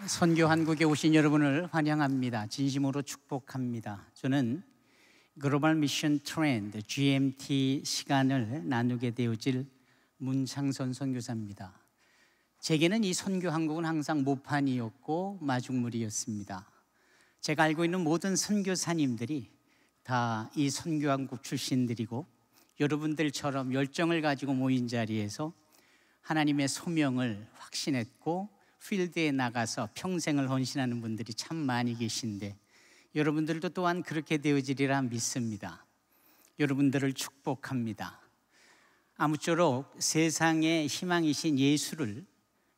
선교 한국에 오신 여러분을 환영합니다. 진심으로 축복합니다. 저는 글로벌 미션 트렌드 GMT 시간을 나누게 되어질 문창선 선교사입니다. 제게는 이 선교 한국은 항상 모판이었고 마중물이었습니다. 제가 알고 있는 모든 선교사님들이 다 이 선교 한국 출신들이고 여러분들처럼 열정을 가지고 모인 자리에서 하나님의 소명을 확신했고 필드에 나가서 평생을 헌신하는 분들이 참 많이 계신데 여러분들도 또한 그렇게 되어지리라 믿습니다. 여러분들을 축복합니다. 아무쪼록 세상의 희망이신 예수를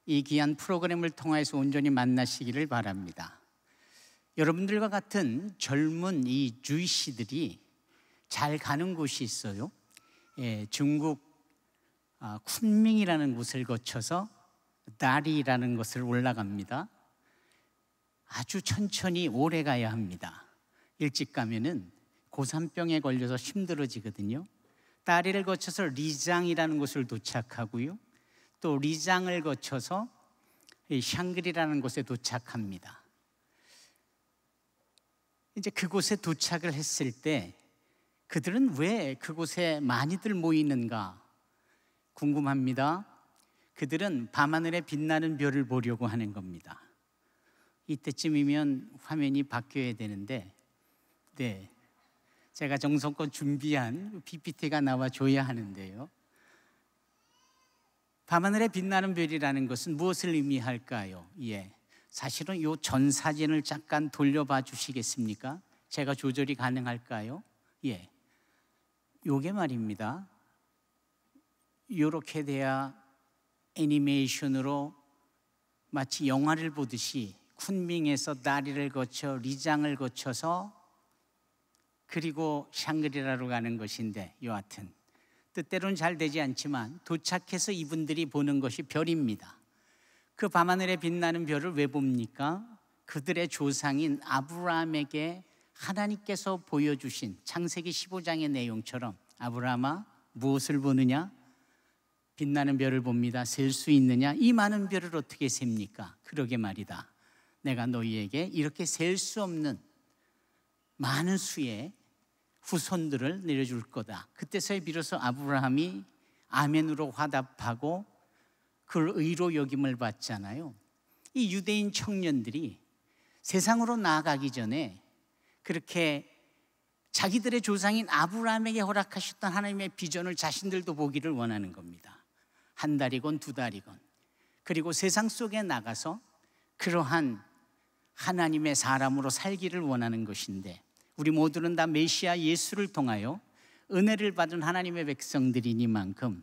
이 귀한 프로그램을 통해서 온전히 만나시기를 바랍니다. 여러분들과 같은 젊은 이 주이시들이 잘 가는 곳이 있어요. 중국 쿤밍이라는 곳을 거쳐서 다리라는 것을 올라갑니다. 아주 천천히 오래 가야 합니다. 일찍 가면은 고산병에 걸려서 힘들어지거든요. 다리를 거쳐서 리장이라는 곳을 도착하고요. 또 리장을 거쳐서 샹그리라는 곳에 도착합니다. 이제 그곳에 도착을 했을 때 그들은 왜 그곳에 많이들 모이는가 궁금합니다. 그들은 밤하늘에 빛나는 별을 보려고 하는 겁니다. 이때쯤이면 화면이 바뀌어야 되는데 제가 정성껏 준비한 PPT가 나와줘야 하는데요. 밤하늘에 빛나는 별이라는 것은 무엇을 의미할까요? 사실은 이 전 사진을 잠깐 돌려봐 주시겠습니까? 제가 조절이 가능할까요? 요게 말입니다. 요렇게 돼야 애니메이션으로 마치 영화를 보듯이 쿤밍에서 다리를 거쳐 리장을 거쳐서 그리고 샹그리라로 가는 것인데 여하튼 뜻대로는 잘 되지 않지만 도착해서 이분들이 보는 것이 별입니다. 그 밤하늘에 빛나는 별을 왜 봅니까? 그들의 조상인 아브라함에게 하나님께서 보여주신 창세기 15장의 내용처럼 아브라함아 무엇을 보느냐? 빛나는 별을 봅니다. 셀 수 있느냐? 이 많은 별을 어떻게 셉니까? 그러게 말이다. 내가 너희에게 이렇게 셀 수 없는 많은 수의 후손들을 내려줄 거다. 그때서야 비로소 아브라함이 아멘으로 화답하고 그를 의로 여김을 받잖아요. 이 유대인 청년들이 세상으로 나아가기 전에 그렇게 자기들의 조상인 아브라함에게 허락하셨던 하나님의 비전을 자신들도 보기를 원하는 겁니다. 한 달이건 두 달이건. 그리고 세상 속에 나가서 그러한 하나님의 사람으로 살기를 원하는 것인데 우리 모두는 다 메시아 예수를 통하여 은혜를 받은 하나님의 백성들이니만큼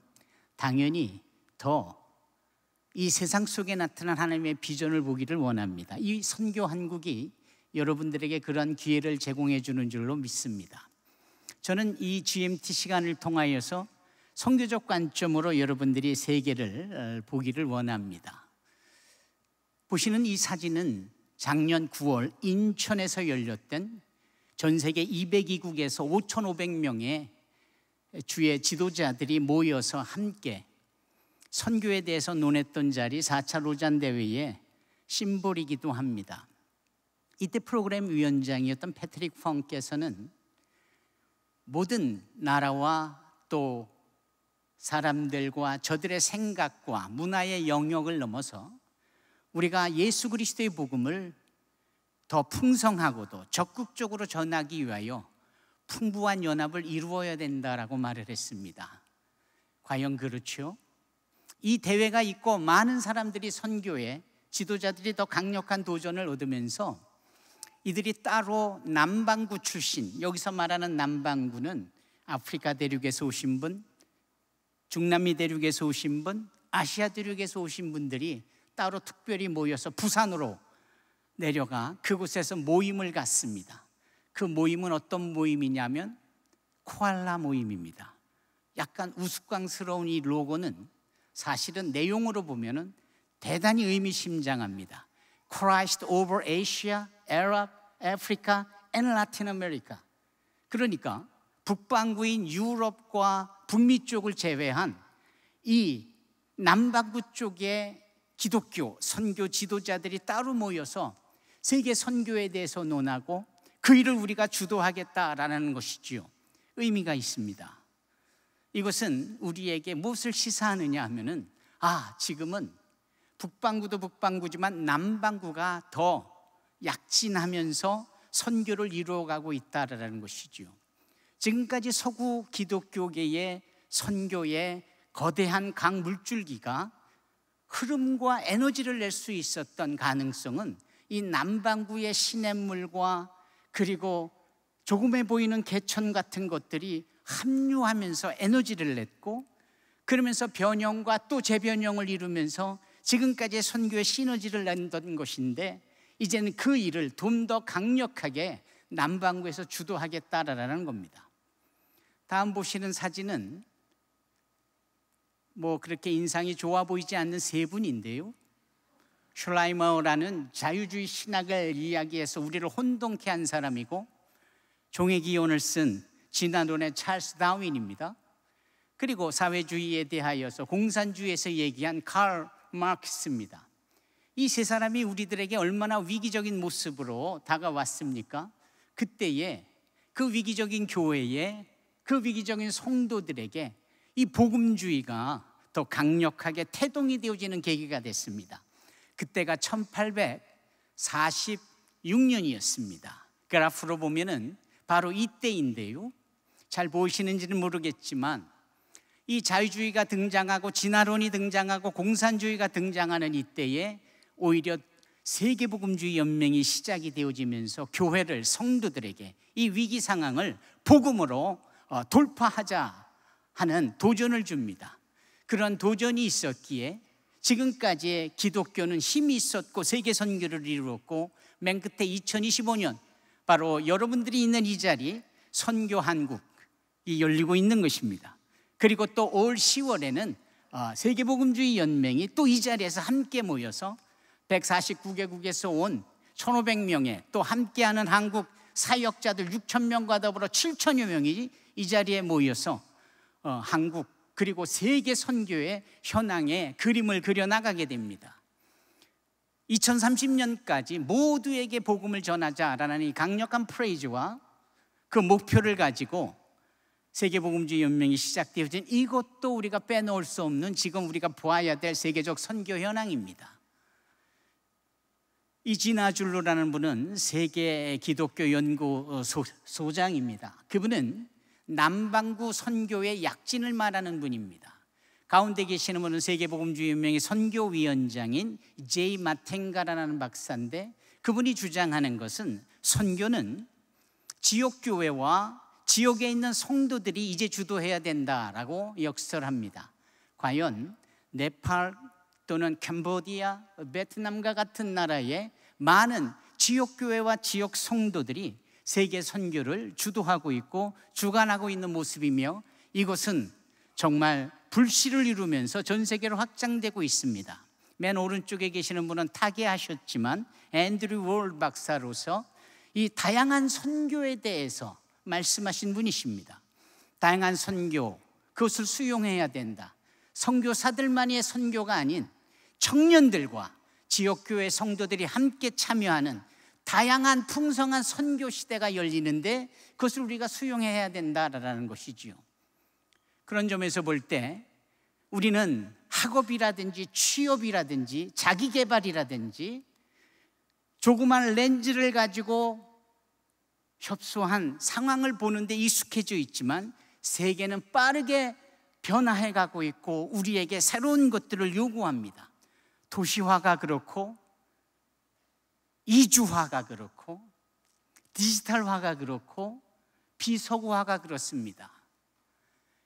당연히 더 이 세상 속에 나타난 하나님의 비전을 보기를 원합니다. 이 선교 한국이 여러분들에게 그런 기회를 제공해 주는 줄로 믿습니다. 저는 이 GMT 시간을 통하여서 선교적 관점으로 여러분들이 세계를 보기를 원합니다. 보시는 이 사진은 작년 9월 인천에서 열렸던 전 세계 202국에서 5,500명의 주의 지도자들이 모여서 함께 선교에 대해서 논했던 자리 4차 로잔 대회의 심볼이기도 합니다. 이때 프로그램 위원장이었던 패트릭 펑께서는 모든 나라와 또 사람들과 저들의 생각과 문화의 영역을 넘어서 우리가 예수 그리스도의 복음을 더 풍성하고도 적극적으로 전하기 위하여 풍부한 연합을 이루어야 된다라고 말을 했습니다. 과연 그렇죠? 이 대회가 있고 많은 사람들이 선교에 지도자들이 더 강력한 도전을 얻으면서 이들이 따로 남반구 출신, 여기서 말하는 남반구는 아프리카 대륙에서 오신 분, 중남미 대륙에서 오신 분, 아시아 대륙에서 오신 분들이 따로 특별히 모여서 부산으로 내려가 그곳에서 모임을 갖습니다. 그 모임은 어떤 모임이냐면 코알라 모임입니다. 약간 우스꽝스러운 이 로고는 사실은 내용으로 보면은 대단히 의미심장합니다. Christ over Asia, Arab, Africa and Latin America. 그러니까 북반구인 유럽과 북미 쪽을 제외한 이 남반구 쪽의 기독교 선교 지도자들이 따로 모여서 세계 선교에 대해서 논하고 그 일을 우리가 주도하겠다라는 것이지요. 의미가 있습니다. 이것은 우리에게 무엇을 시사하느냐 하면은 지금은 북반구도 북반구지만 남반구가 더 약진하면서 선교를 이루어가고 있다라는 것이지요. 지금까지 서구 기독교계의 선교의 거대한 강물줄기가 흐름과 에너지를 낼 수 있었던 가능성은 이 남반구의 시냇물과 그리고 조금해 보이는 개천 같은 것들이 합류하면서 에너지를 냈고, 그러면서 변형과 또 재변형을 이루면서 지금까지의 선교의 시너지를 낸던 것인데, 이제는 그 일을 좀 더 강력하게 남반구에서 주도하겠다라는 겁니다. 다음 보시는 사진은 그렇게 인상이 좋아 보이지 않는 세 분인데요, 슐라이머라는 자유주의 신학을 이야기해서 우리를 혼동케 한 사람이고, 종의 기원을 쓴 진화론의 찰스 다윈입니다. 그리고 사회주의에 대하여서 공산주의에서 얘기한 칼 마르크스입니다. 이 세 사람이 우리들에게 얼마나 위기적인 모습으로 다가왔습니까? 그때에 그 위기적인 교회에, 그 위기적인 성도들에게 이 복음주의가 더 강력하게 태동이 되어지는 계기가 됐습니다. 그때가 1846년이었습니다. 그래프로 보면은 바로 이때인데요, 잘 보이시는지는 모르겠지만 이 자유주의가 등장하고 진화론이 등장하고 공산주의가 등장하는 이때에 오히려 세계복음주의 연맹이 시작이 되어지면서 교회를, 성도들에게 이 위기 상황을 복음으로 돌파하자 하는 도전을 줍니다. 그런 도전이 있었기에 지금까지의 기독교는 힘이 있었고 세계 선교를 이루었고, 맨 끝에 2025년 바로 여러분들이 있는 이 자리 선교 한국이 열리고 있는 것입니다. 그리고 또 올 10월에는 세계복음주의 연맹이 또 이 자리에서 함께 모여서 149개국에서 온 1,500명의 또 함께하는 한국 사역자들 6,000명과 더불어 7,000여 명이 이 자리에 모여서 한국 그리고 세계 선교의 현황에 그림을 그려나가게 됩니다. 2030년까지 모두에게 복음을 전하자라는 이 강력한 프레이즈와 그 목표를 가지고 세계복음주의 연맹이 시작되어진 이것도 우리가 빼놓을 수 없는 지금 우리가 보아야 될 세계적 선교 현황입니다. 이 지나줄로라는 분은 세계 기독교 연구소장입니다. 그분은 남반구 선교의 약진을 말하는 분입니다. 가운데 계시는 분은 세계복음주의 연맹의 선교위원장인 제이 마텐가라는 박사인데, 그분이 주장하는 것은 선교는 지역교회와 지역에 있는 성도들이 이제 주도해야 된다라고 역설합니다. 과연 네팔 또는 캄보디아, 베트남과 같은 나라의 많은 지역교회와 지역 성도들이 세계 선교를 주도하고 있고 주관하고 있는 모습이며, 이것은 정말 불씨를 이루면서 전 세계로 확장되고 있습니다. 맨 오른쪽에 계시는 분은 타계하셨지만 앤드류 월 박사로서 이 다양한 선교에 대해서 말씀하신 분이십니다. 다양한 선교, 그것을 수용해야 된다. 선교사들만의 선교가 아닌 청년들과 지역교회 성도들이 함께 참여하는 다양한 풍성한 선교 시대가 열리는데 그것을 우리가 수용해야 된다라는 것이지요. 그런 점에서 볼 때 우리는 학업이라든지 취업이라든지 자기개발이라든지 조그만 렌즈를 가지고 협소한 상황을 보는데 익숙해져 있지만, 세계는 빠르게 변화해가고 있고 우리에게 새로운 것들을 요구합니다. 도시화가 그렇고 이주화가 그렇고 디지털화가 그렇고 비서구화가 그렇습니다.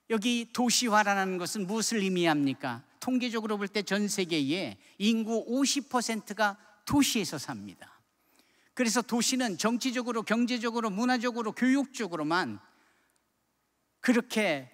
여기 도시화라는 것은 무엇을 의미합니까? 통계적으로 볼 때 전 세계의 인구 50%가 도시에서 삽니다. 그래서 도시는 정치적으로, 경제적으로, 문화적으로, 교육적으로만 그렇게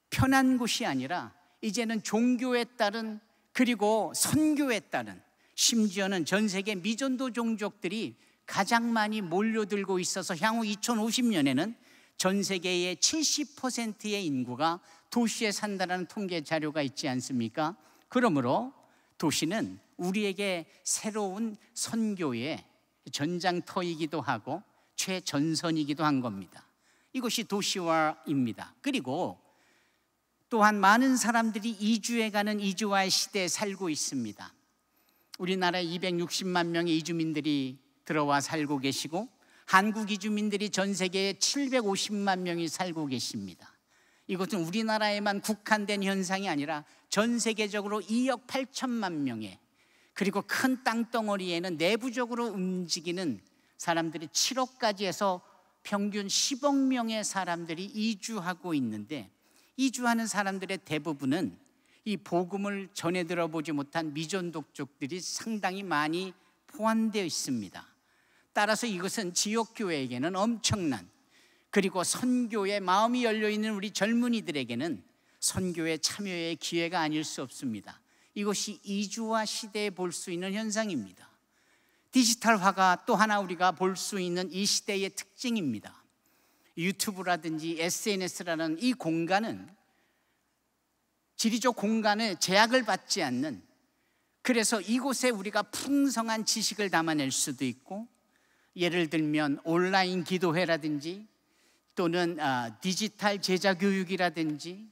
편한 곳이 아니라 이제는 종교에 따른, 그리고 선교에 따른, 심지어는 전 세계 미전도 종족들이 가장 많이 몰려들고 있어서 향후 2050년에는 전 세계의 70%의 인구가 도시에 산다는 통계 자료가 있지 않습니까? 그러므로 도시는 우리에게 새로운 선교의 전장터이기도 하고 최전선이기도 한 겁니다. 이것이 도시화입니다. 그리고 또한 많은 사람들이 이주해가는 이주화의 시대에 살고 있습니다. 우리나라에 260만 명의 이주민들이 들어와 살고 계시고 한국 이주민들이 전 세계에 750만 명이 살고 계십니다. 이것은 우리나라에만 국한된 현상이 아니라 전 세계적으로 2억 8천만 명의, 그리고 큰 땅덩어리에는 내부적으로 움직이는 사람들이 7억까지 해서 평균 10억 명의 사람들이 이주하고 있는데, 이주하는 사람들의 대부분은 이 복음을 전해 들어보지 못한 미전독족들이 상당히 많이 포함되어 있습니다. 따라서 이것은 지역교회에게는 엄청난, 그리고 선교에 마음이 열려있는 우리 젊은이들에게는 선교에 참여의 기회가 아닐 수 없습니다. 이것이 이주화 시대에 볼 수 있는 현상입니다. 디지털화가 또 하나 우리가 볼 수 있는 이 시대의 특징입니다. 유튜브라든지 SNS라는 이 공간은 지리적 공간에 제약을 받지 않는, 그래서 이곳에 우리가 풍성한 지식을 담아낼 수도 있고, 예를 들면 온라인 기도회라든지 또는 디지털 제자 교육이라든지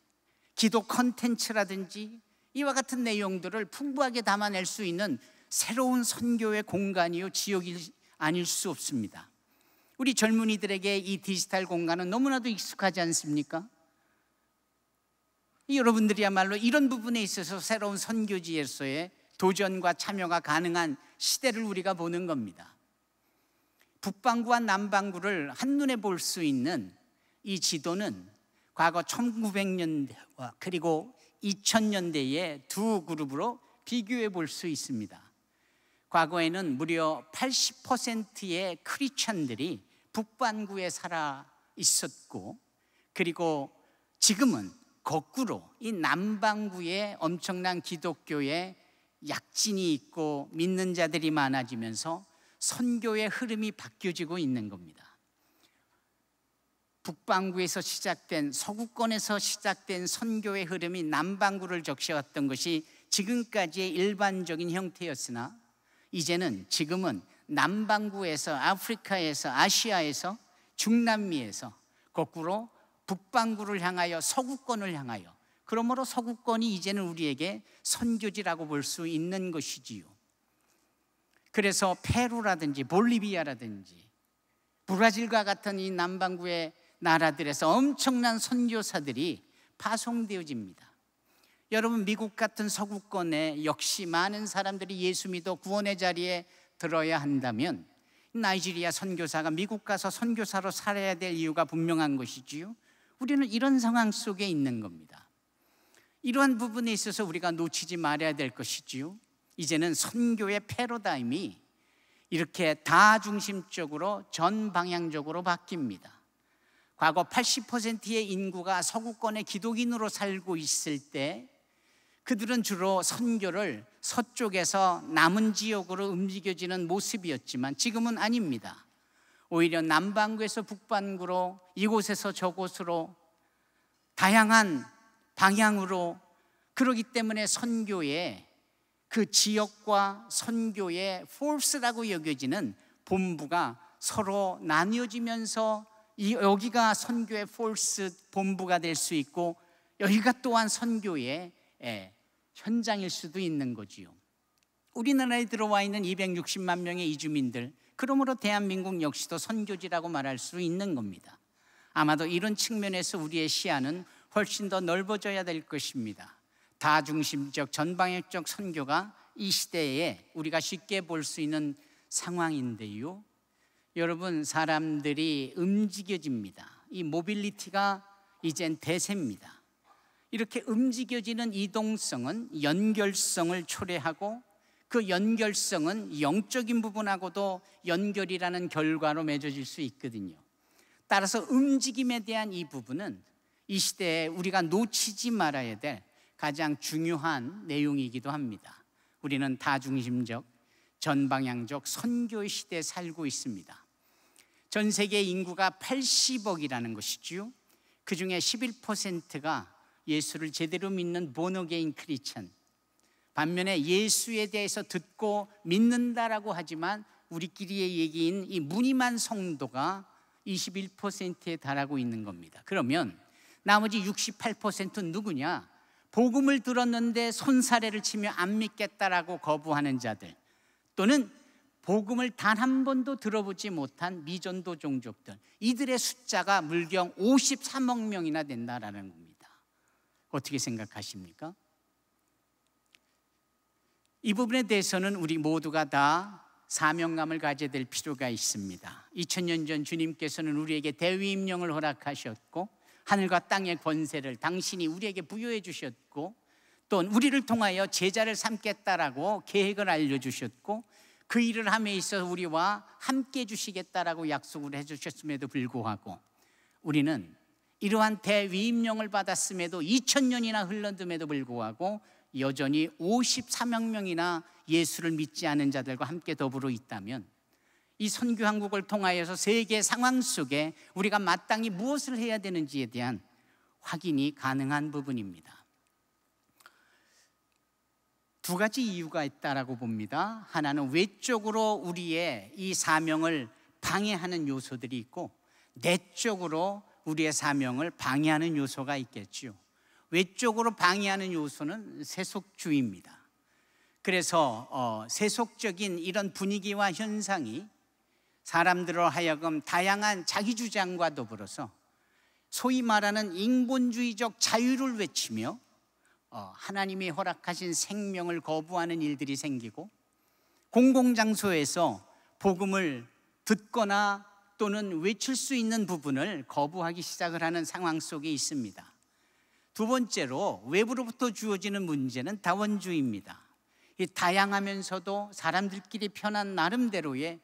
기도 컨텐츠라든지 이와 같은 내용들을 풍부하게 담아낼 수 있는 새로운 선교의 공간이요 지역이 아닐 수 없습니다. 우리 젊은이들에게 이 디지털 공간은 너무나도 익숙하지 않습니까? 여러분들이야말로 이런 부분에 있어서 새로운 선교지에서의 도전과 참여가 가능한 시대를 우리가 보는 겁니다. 북반구와 남반구를 한눈에 볼 수 있는 이 지도는 과거 1900년대와 그리고 2000년대의 두 그룹으로 비교해 볼 수 있습니다. 과거에는 무려 80%의 크리스천들이 북반구에 살아 있었고, 그리고 지금은 거꾸로 이 남반구에 엄청난 기독교의 약진이 있고 믿는 자들이 많아지면서 선교의 흐름이 바뀌어지고 있는 겁니다. 북반구에서 시작된, 서구권에서 시작된 선교의 흐름이 남반구를 적셔왔던 것이 지금까지의 일반적인 형태였으나, 지금은 남반구에서, 아프리카에서, 아시아에서, 중남미에서 거꾸로 북반구를 향하여 서구권을 향하여, 그러므로 서구권이 이제는 우리에게 선교지라고 볼 수 있는 것이지요. 그래서 페루라든지 볼리비아라든지 브라질과 같은 이 남반구의 나라들에서 엄청난 선교사들이 파송되어집니다. 여러분, 미국 같은 서구권에 역시 많은 사람들이 예수 믿어 구원의 자리에 들어야 한다면 나이지리아 선교사가 미국 가서 선교사로 살아야 될 이유가 분명한 것이지요. 우리는 이런 상황 속에 있는 겁니다. 이러한 부분에 있어서 우리가 놓치지 말아야 될 것이지요. 이제는 선교의 패러다임이 이렇게 다중심적으로 전방향적으로 바뀝니다. 과거 80%의 인구가 서구권의 기독인으로 살고 있을 때 그들은 주로 선교를 서쪽에서 남은 지역으로 움직여지는 모습이었지만 지금은 아닙니다. 오히려 남반구에서 북반구로, 이곳에서 저곳으로, 다양한 방향으로, 그러기 때문에 선교의 그 지역과 선교의 포스라고 여겨지는 본부가 서로 나뉘어지면서 여기가 선교의 포스 본부가 될 수 있고 여기가 또한 선교의 현장일 수도 있는 거지요. 우리나라에 들어와 있는 260만 명의 이주민들, 그러므로 대한민국 역시도 선교지라고 말할 수 있는 겁니다. 아마도 이런 측면에서 우리의 시야는 훨씬 더 넓어져야 될 것입니다. 다중심적, 전방역적 선교가 이 시대에 우리가 쉽게 볼 수 있는 상황인데요. 여러분, 사람들이 움직여집니다. 이 모빌리티가 이젠 대세입니다. 이렇게 움직여지는 이동성은 연결성을 초래하고 그 연결성은 영적인 부분하고도 연결이라는 결과로 맺어질 수 있거든요. 따라서 움직임에 대한 이 부분은 이 시대에 우리가 놓치지 말아야 될 가장 중요한 내용이기도 합니다. 우리는 다중심적, 전방향적 선교의 시대에 살고 있습니다. 전 세계 인구가 80억이라는 것이지요. 그 중에 11%가 예수를 제대로 믿는 본어게인 크리스천, 반면에 예수에 대해서 듣고 믿는다라고 하지만 우리끼리의 얘기인 이 무늬만 성도가 21%에 달하고 있는 겁니다. 그러면 나머지 68%는 누구냐? 복음을 들었는데 손사래를 치며 안 믿겠다라고 거부하는 자들, 또는 복음을 단 한 번도 들어보지 못한 미전도 종족들, 이들의 숫자가 물경 53억 명이나 된다라는 겁니다. 어떻게 생각하십니까? 이 부분에 대해서는 우리 모두가 다 사명감을 가져야 될 필요가 있습니다. 2000년 전 주님께서는 우리에게 대위임령을 허락하셨고 하늘과 땅의 권세를 당신이 우리에게 부여해 주셨고, 또 우리를 통하여 제자를 삼겠다라고 계획을 알려주셨고, 그 일을 함에 있어 우리와 함께 해주시겠다라고 약속을 해주셨음에도 불구하고 우리는 이러한 대위임령을 받았음에도 2000년이나 흘러듦에도 불구하고 여전히 53억 명이나 예수를 믿지 않은 자들과 함께 더불어 있다면, 이 선교 한국을 통하여서 세계 상황 속에 우리가 마땅히 무엇을 해야 되는지에 대한 확인이 가능한 부분입니다. 두 가지 이유가 있다라고 봅니다. 하나는 외적으로 우리의 이 사명을 방해하는 요소들이 있고, 내적으로 우리의 사명을 방해하는 요소가 있겠죠. 외적으로 방해하는 요소는 세속주의입니다. 그래서 세속적인 이런 분위기와 현상이 사람들로 하여금 다양한 자기 주장과 더불어서 소위 말하는 인본주의적 자유를 외치며 하나님이 허락하신 생명을 거부하는 일들이 생기고, 공공장소에서 복음을 듣거나 또는 외칠 수 있는 부분을 거부하기 시작을 하는 상황 속에 있습니다. 두 번째로 외부로부터 주어지는 문제는 다원주의입니다. 이 다양하면서도 사람들끼리 편한 나름대로의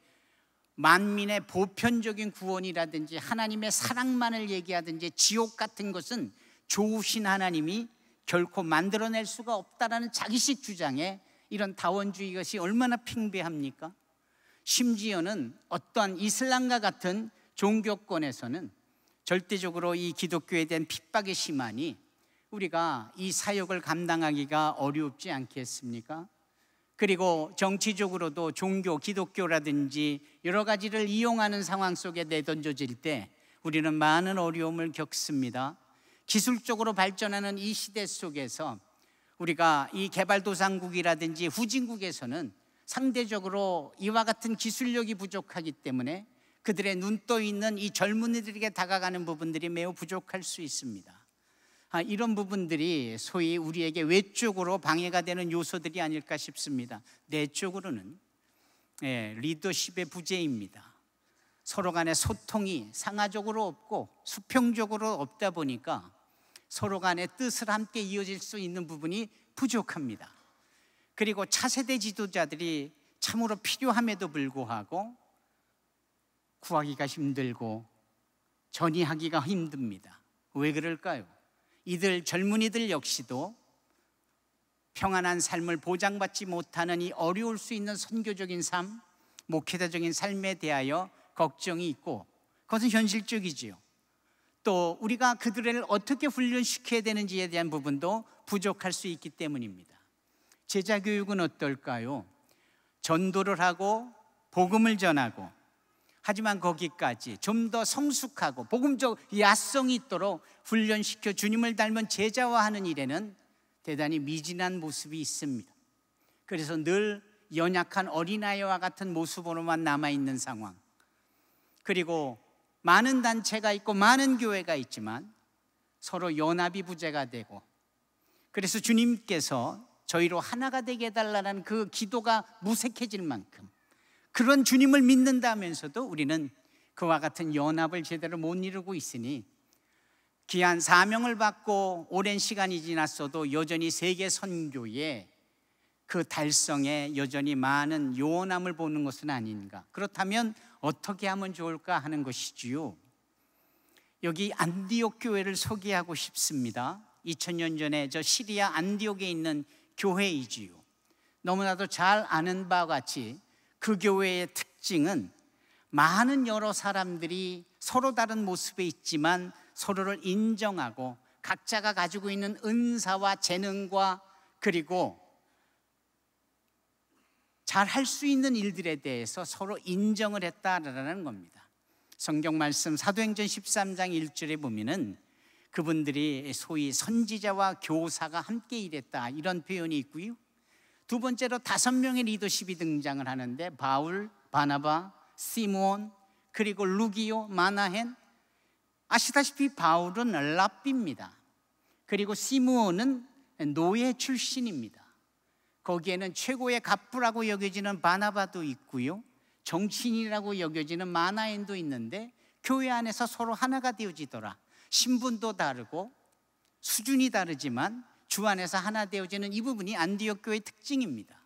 만민의 보편적인 구원이라든지 하나님의 사랑만을 얘기하든지 지옥 같은 것은 좋으신 하나님이 결코 만들어낼 수가 없다라는 자기식 주장에 이런 다원주의 것이 얼마나 팽배합니까? 심지어는 어떠한 이슬람과 같은 종교권에서는 절대적으로 이 기독교에 대한 핍박이 심하니 우리가 이 사역을 감당하기가 어렵지 않겠습니까? 그리고 정치적으로도 종교, 기독교라든지 여러 가지를 이용하는 상황 속에 내던져질 때 우리는 많은 어려움을 겪습니다. 기술적으로 발전하는 이 시대 속에서 우리가 이 개발도상국이라든지 후진국에서는 상대적으로 이와 같은 기술력이 부족하기 때문에 그들의 눈 떠 있는 이 젊은이들에게 다가가는 부분들이 매우 부족할 수 있습니다. 이런 부분들이 소위 우리에게 외적으로 방해가 되는 요소들이 아닐까 싶습니다. 내적으로는 리더십의 부재입니다. 서로 간의 소통이 상하적으로 없고 수평적으로 없다 보니까 서로 간의 뜻을 함께 이어질 수 있는 부분이 부족합니다. 그리고 차세대 지도자들이 참으로 필요함에도 불구하고 구하기가 힘들고 전이하기가 힘듭니다. 왜 그럴까요? 이들 젊은이들 역시도 평안한 삶을 보장받지 못하는 이 어려울 수 있는 선교적인 삶, 목회자적인 삶에 대하여 걱정이 있고, 그것은 현실적이지요. 또 우리가 그들을 어떻게 훈련시켜야 되는지에 대한 부분도 부족할 수 있기 때문입니다. 제자 교육은 어떨까요? 전도를 하고 복음을 전하고, 하지만 거기까지 좀 더 성숙하고 복음적 야성이 있도록 훈련시켜 주님을 닮은 제자화하는 일에는 대단히 미진한 모습이 있습니다. 그래서 늘 연약한 어린아이와 같은 모습으로만 남아있는 상황, 그리고 많은 단체가 있고 많은 교회가 있지만 서로 연합이 부재가 되고, 그래서 주님께서 저희로 하나가 되게 해달라는 그 기도가 무색해질 만큼 그런 주님을 믿는다면서도 우리는 그와 같은 연합을 제대로 못 이루고 있으니 귀한 사명을 받고 오랜 시간이 지났어도 여전히 세계 선교의 그 달성에 여전히 많은 요원함을 보는 것은 아닌가. 그렇다면 어떻게 하면 좋을까 하는 것이지요. 여기 안디옥 교회를 소개하고 싶습니다. 2000년 전에 저 시리아 안디옥에 있는 교회이지요. 너무나도 잘 아는 바와 같이 그 교회의 특징은 많은 여러 사람들이 서로 다른 모습에 있지만 서로를 인정하고 각자가 가지고 있는 은사와 재능과 그리고 잘 할 수 있는 일들에 대해서 서로 인정을 했다라는 겁니다. 성경 말씀 사도행전 13장 1절에 보면은 그분들이 소위 선지자와 교사가 함께 일했다, 이런 표현이 있고요. 두 번째로 5명의 리더십이 등장을 하는데 바울, 바나바, 시므온, 그리고 루기오, 마나헨. 아시다시피 바울은 랍비입니다. 그리고 시므온은 노예 출신입니다. 거기에는 최고의 갑부라고 여겨지는 바나바도 있고요, 정치인이라고 여겨지는 마나엔도 있는데 교회 안에서 서로 하나가 되어지더라. 신분도 다르고 수준이 다르지만 주 안에서 하나 되어지는 이 부분이 안디옥 교회의 특징입니다.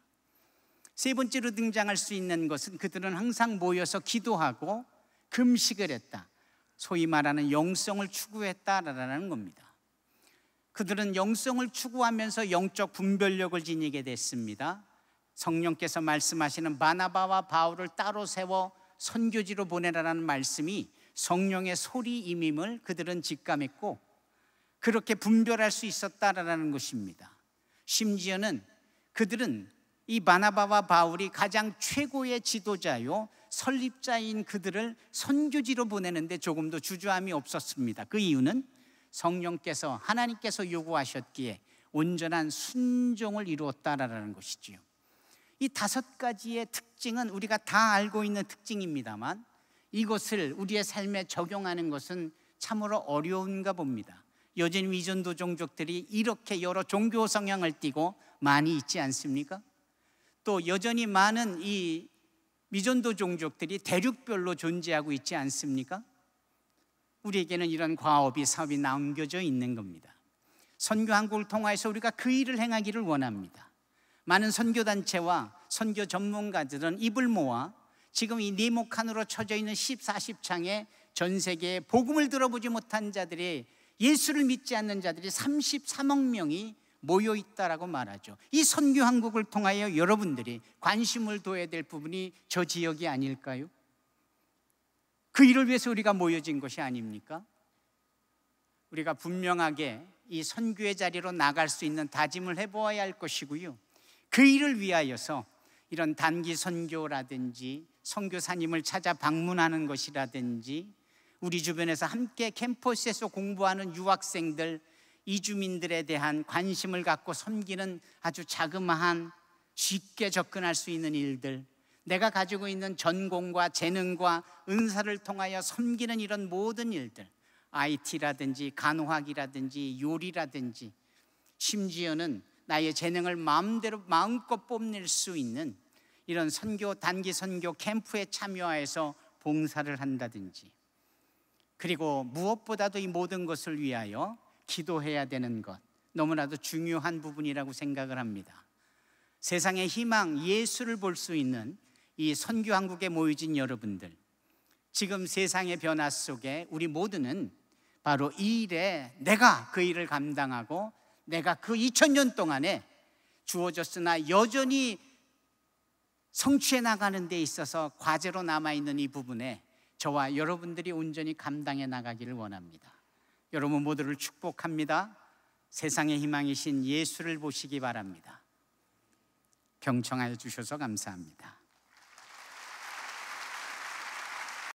세 번째로 등장할 수 있는 것은 그들은 항상 모여서 기도하고 금식을 했다. 소위 말하는 영성을 추구했다라는 겁니다. 그들은 영성을 추구하면서 영적 분별력을 지니게 됐습니다. 성령께서 말씀하시는 바나바와 바울을 따로 세워 선교지로 보내라는 말씀이 성령의 소리임임을 그들은 직감했고 그렇게 분별할 수 있었다라는 것입니다. 심지어는 그들은 이 바나바와 바울이 가장 최고의 지도자요 설립자인 그들을 선교지로 보내는데 조금도 주저함이 없었습니다. 그 이유는 성령께서, 하나님께서 요구하셨기에 온전한 순종을 이루었다라는 것이지요. 이 5가지의 특징은 우리가 다 알고 있는 특징입니다만 이것을 우리의 삶에 적용하는 것은 참으로 어려운가 봅니다. 여전히 미전도 종족들이 이렇게 여러 종교 성향을 띠고 많이 있지 않습니까? 또 여전히 많은 이 미전도 종족들이 대륙별로 존재하고 있지 않습니까? 우리에게는 이런 과업이, 사업이 남겨져 있는 겁니다. 선교한국을 통하여서 우리가 그 일을 행하기를 원합니다. 많은 선교단체와 선교 전문가들은 입을 모아 지금 이 네모칸으로 쳐져 있는 40창에 전 세계에 복음을 들어보지 못한 자들이, 예수를 믿지 않는 자들이 33억 명이 모여 있다라고 말하죠. 이 선교한국을 통하여 여러분들이 관심을 둬야 될 부분이 저 지역이 아닐까요? 그 일을 위해서 우리가 모여진 것이 아닙니까? 우리가 분명하게 이 선교의 자리로 나갈 수 있는 다짐을 해보아야 할 것이고요, 그 일을 위하여서 이런 단기 선교라든지 선교사님을 찾아 방문하는 것이라든지 우리 주변에서 함께 캠퍼스에서 공부하는 유학생들, 이주민들에 대한 관심을 갖고 섬기는 아주 자그마한 쉽게 접근할 수 있는 일들, 내가 가지고 있는 전공과 재능과 은사를 통하여 섬기는 이런 모든 일들, IT라든지 간호학이라든지 요리라든지 심지어는 나의 재능을 마음껏 뽐낼 수 있는 이런 선교, 단기 선교 캠프에 참여해서 봉사를 한다든지, 그리고 무엇보다도 이 모든 것을 위하여 기도해야 되는 것, 너무나도 중요한 부분이라고 생각을 합니다. 세상의 희망, 예수를 볼 수 있는 이 선교한국에 모여진 여러분들, 지금 세상의 변화 속에 우리 모두는 바로 이 일에, 내가 그 일을 감당하고 내가 그 2000년 동안에 주어졌으나 여전히 성취해 나가는 데 있어서 과제로 남아있는 이 부분에 저와 여러분들이 온전히 감당해 나가기를 원합니다. 여러분 모두를 축복합니다. 세상의 희망이신 예수를 보시기 바랍니다. 경청하여 주셔서 감사합니다.